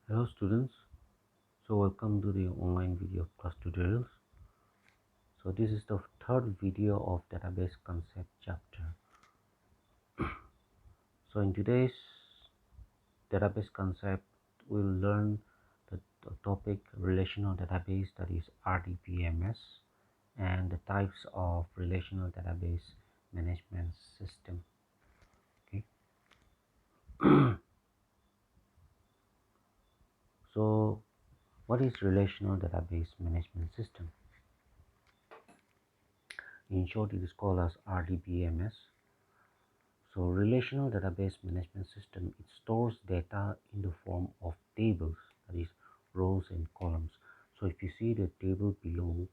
Hello students, so welcome to the online video class tutorials. So this is the third video of database concept chapter. So in today's database concept, we'll learn the topic relational database, that is RDBMS, and the types of relational database management system. Okay. So what is relational database management system? In short, it is called as RDBMS. So relational database management system, it stores data in the form of tables, that is rows and columns. So if you see the table below,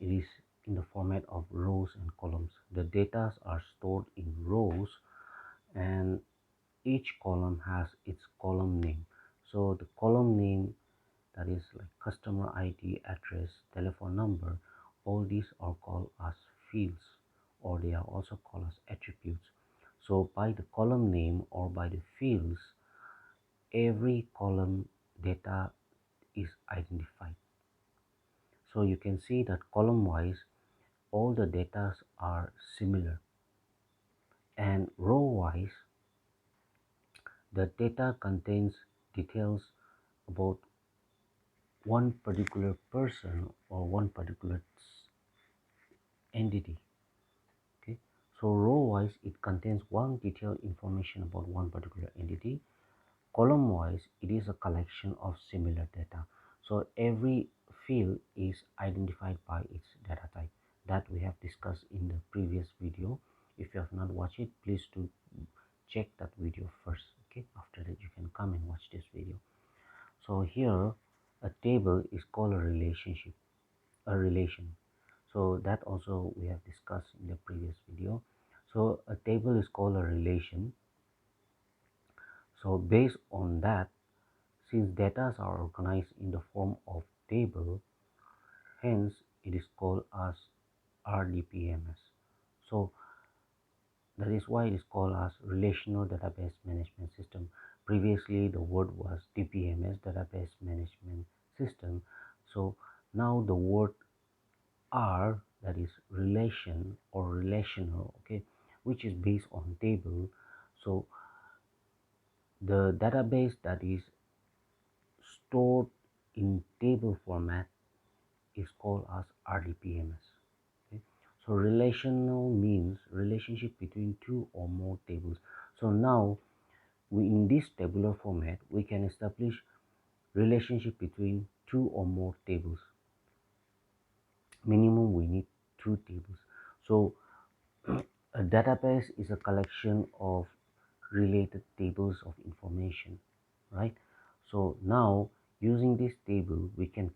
it is in the format of rows and columns. The data are stored in rows, and each column has its column name. So the column name, that is like customer ID, address, telephone number, all these are called as fields, or they are also called as attributes. So by the column name or by the fields, every column data is identified. So you can see that column wise all the data are similar, and row wise the data contains details about one particular person or one particular entity. Okay, so row wise it contains one detailed information about one particular entity. Column wise it is a collection of similar data. So every field is identified by its data type, that we have discussed in the previous video. If you have not watched it, please do check that video first. Okay, after that you can come and watch this video. So here a table is called a relationship, a relation. So that also we have discussed in the previous video. So a table is called a relation. So based on that, since data are organized in the form of table, hence it is called as RDBMS. So that is why it is called as relational database management system. Previously the word was DBMS, database management system. So now the word R, that is relation or relational, okay, which is based on table. So the database that is stored in table format is called as RDBMS. Okay? So relational means relationship between two or more tables. So now in this tabular format we can establish relationship between two or more tables. Minimum we need two tables. So a database is a collection of related tables of information, right? So now using this table we can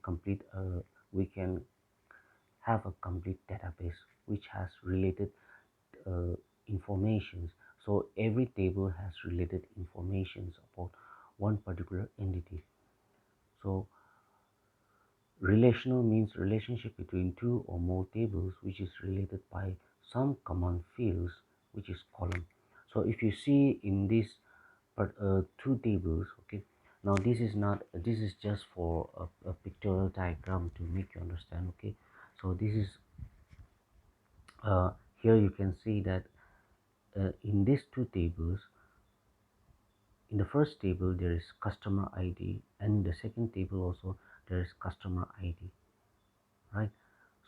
have a complete database which has related uh, informations. So every table has related informations about one particular entity. So relational means relationship between two or more tables which is related by some common fields, which is column. So if you see in this two tables, okay, now this is just for a pictorial diagram to make you understand. Okay, so this is here you can see that in these two tables, in the first table there is customer ID, and in the second table also there is customer ID, right?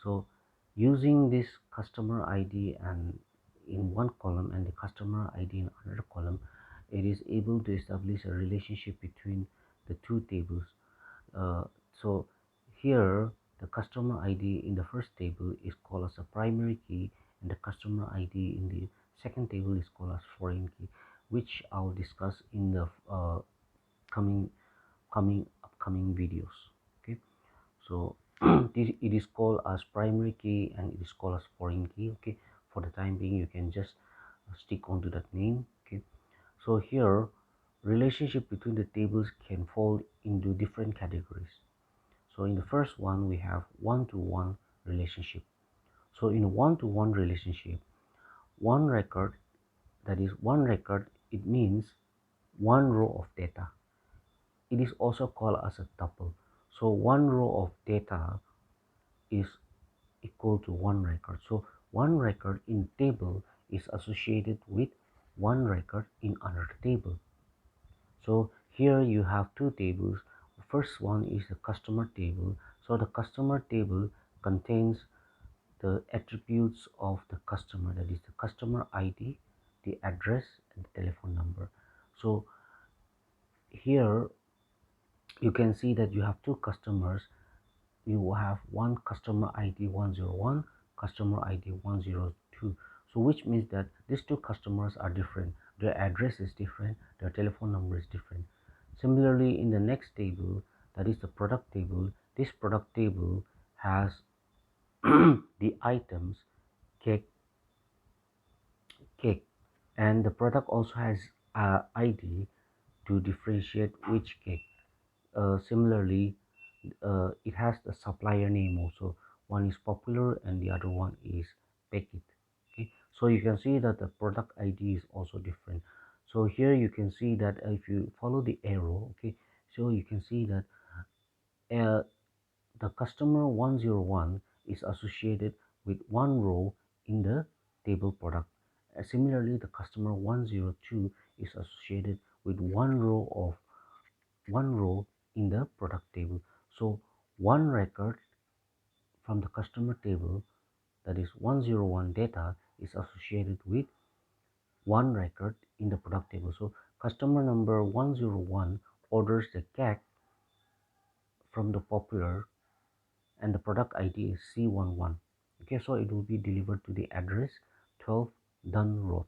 So using this customer ID and in one column and the customer ID in another column, it is able to establish a relationship between the two tables. uh, so here the customer ID in the first table is called as a primary key, and the customer ID in the second table is called as foreign key, which I'll discuss in the coming upcoming videos. Okay, so it is called as primary key and it is called as foreign key. Okay, for the time being you can just stick onto that name. Okay, so here relationship between the tables can fall into different categories. So in the first one we have one-to-one relationship. So in a one-to-one relationship, one record, that is one record, it means one row of data. it is also called as a tuple. So one row of data is equal to one record. So one record in table is associated with one record in another table. So here you have two tables. The first one is the customer table. So the customer table contains the attributes of the customer, that is the customer ID, the address, and the telephone number. So here you can see that you have two customers. You have one customer ID 101, customer ID 102. So which means that these two customers are different. Their address is different, their telephone number is different. Similarly, in the next table, that is the product table, this product table has the items cake, cake, and the product also has ID to differentiate which cake. Similarly, it has the supplier name also. One is popular and the other one is packet. Okay, so you can see that the product ID is also different. So here you can see that if you follow the arrow, okay, so you can see that uh, the customer 101 is associated with one row in the table product. Similarly, the customer 102 is associated with one row in the product table. So one record from the customer table, that is 101 data, is associated with one record in the product table. So customer number 101 orders the cake from the popular and the product ID is C11. Okay, so it will be delivered to the address 12 Dunn Road,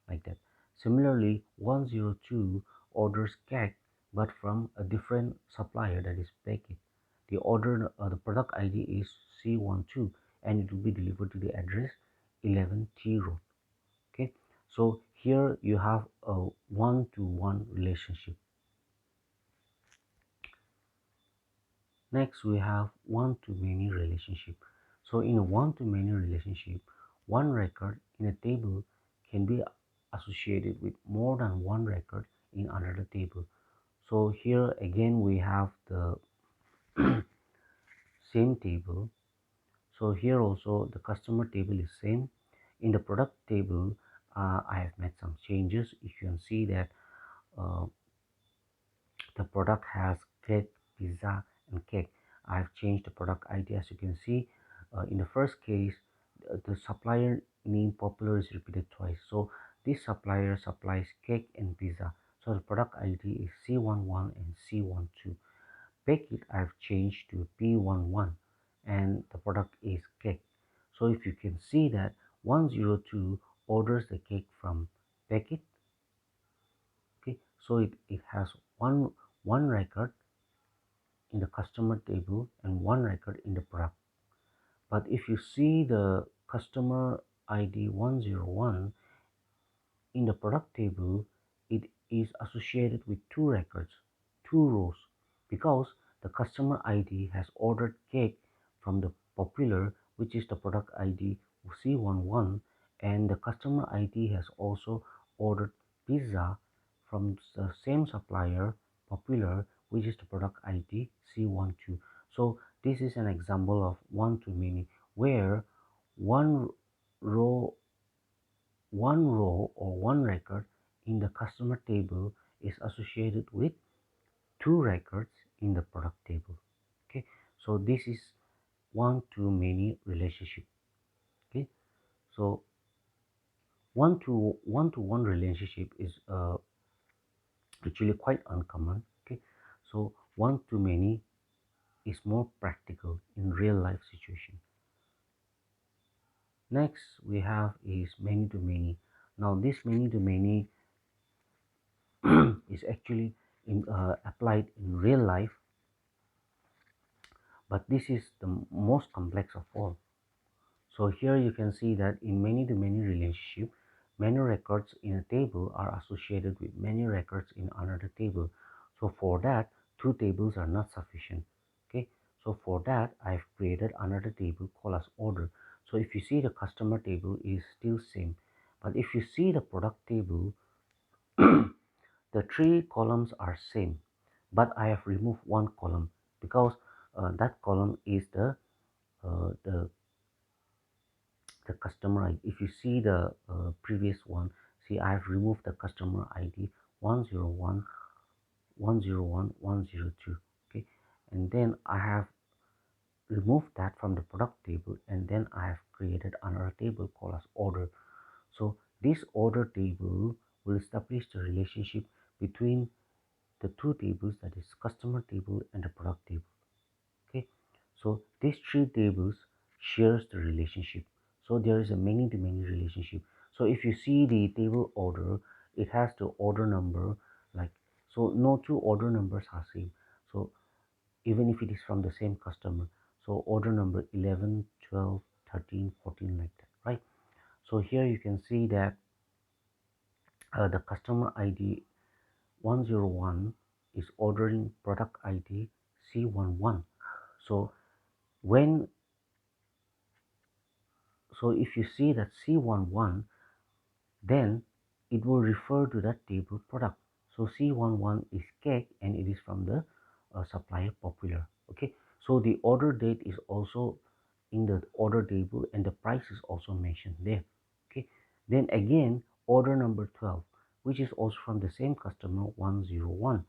like that. Similarly, 102 orders cake but from a different supplier, that is Beckett. The product ID is C12 and it will be delivered to the address 11 T Road. Okay, so here you have a one-to-one relationship. Next, we have one-to-many relationship. So in a one-to-many relationship, one record in a table can be associated with more than one record in another table. So here again we have the same table. So here also the customer table is same. In the product table, I have made some changes. You can see that uh, the product has cake, pizza, and cake. I have changed the product ID. As you can see, in the first case, the supplier name popular is repeated twice. So this supplier supplies cake and pizza. So the product ID is C11 and C12. Packet I have changed to P11 and the product is cake. So if you can see that 102 orders the cake from Packet. Okay, so it has one record in the customer table and one record in the product. But if you see the customer ID 101 in the product table, it is associated with two records, two rows, because the customer ID has ordered cake from the popular, which is the product ID C11, and the customer ID has also ordered pizza from the same supplier, popular, which is the product ID C12. So this is an example of one-to-many, where one row or one record in the customer table is associated with two records in the product table. Okay, so this is one to many relationship. Okay, so one relationship is actually quite uncommon. Okay, so one to many is more practical in real life situation. Next we have is many to many. Now this many to many is actually applied in real life, but this is the most complex of all. So here you can see that in many-to-many relationship, many records in a table are associated with many records in another table. So for that, two tables are not sufficient. Okay, so for that I've created another table called as order. So if you see the customer table is still same, but if you see the product table, the three columns are same. but I have removed one column because that column is uh, the the customer ID. If you see the previous one, see I have removed the customer ID 101 101 102. Okay, and then I have removed that from the product table, and then I have created another table called as order. So this order table will establish the relationship between the two tables, that is customer table and the product table. Okay, so these three tables shares the relationship. So there is a many to many relationship. So if you see the table order, it has the order number, like, so no two order numbers are same. So even if it is from the same customer, so order number 11, 12, 13, 14, like that, right? So here you can see that the customer ID 101 is ordering product ID C11. So when so if you see that C11, then it will refer to that table product. So C11 is cake and it is from the supplier popular. Okay, so the order date is also in the order table and the price is also mentioned there. Okay, then again order number 12, which is also from the same customer 101.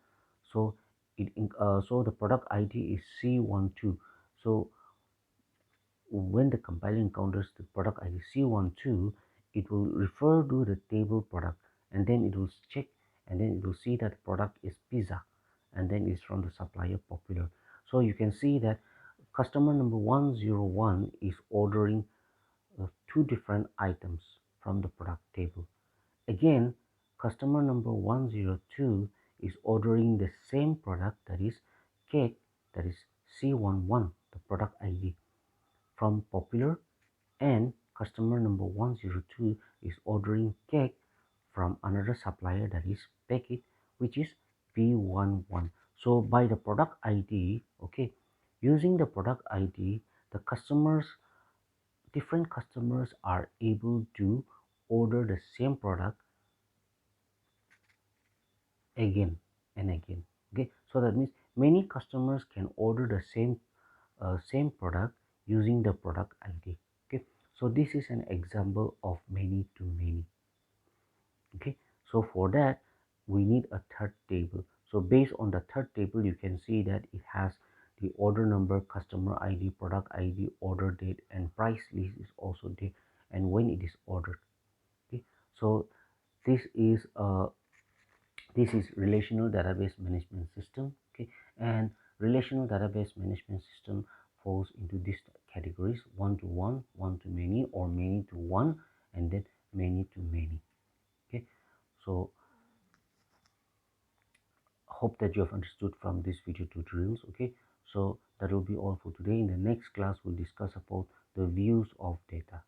So so the product ID is C12. So when the compiler encounters the product ID C12, it will refer to the table product, and then it will check, and then it will see that product is pizza, and then it's from the supplier popular. So you can see that customer number 101 is ordering two different items from the product table. Again, customer number 102 is ordering the same product, that is cake, that is C11, the product ID, from popular, and customer number 102 is ordering cake from another supplier, that is packet, which is P11. So by the product ID, okay, using the product ID, the different customers are able to order the same product again and again. Okay, so that means many customers can order the same product using the product ID. Okay, so this is an example of many to many. Okay, so for that we need a third table. So based on the third table, you can see that it has the order number, customer ID, product ID, order date, and price list is also there, and when it is ordered. Okay, so this is relational database management system. Okay, and relational database management system falls into these categories: one to one, one to many, or many to one, and then many to many. Okay, so hope that you have understood from this video tutorials. Okay, so that will be all for today. In the next class we'll discuss about the views of data.